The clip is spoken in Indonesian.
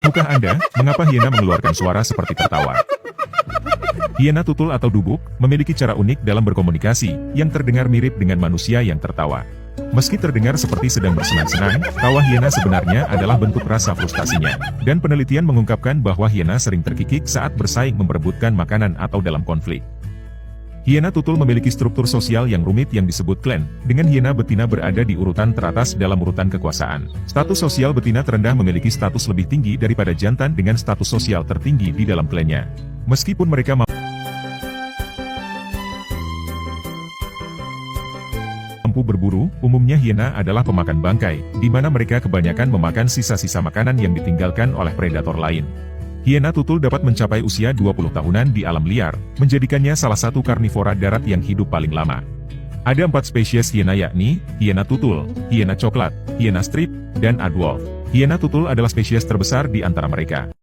Tahukah Anda, mengapa hiena mengeluarkan suara seperti tertawa? Hiena tutul atau dubuk, memiliki cara unik dalam berkomunikasi, yang terdengar mirip dengan manusia yang tertawa. Meski terdengar seperti sedang bersenang-senang, tawa hiena sebenarnya adalah bentuk rasa frustasinya. Dan penelitian mengungkapkan bahwa hiena sering terkikik saat bersaing memperebutkan makanan atau dalam konflik. Hiena tutul memiliki struktur sosial yang rumit yang disebut klan, dengan hiena betina berada di urutan teratas dalam urutan kekuasaan. Status sosial betina terendah memiliki status lebih tinggi daripada jantan dengan status sosial tertinggi di dalam klannya. Meskipun mereka mampu berburu, umumnya hiena adalah pemakan bangkai, di mana mereka kebanyakan memakan sisa-sisa makanan yang ditinggalkan oleh predator lain. Hiena tutul dapat mencapai usia 20 tahunan di alam liar, menjadikannya salah satu karnivora darat yang hidup paling lama. Ada 4 spesies hiena yakni, hiena tutul, hiena coklat, hiena strip, dan aardwolf. Hiena tutul adalah spesies terbesar di antara mereka.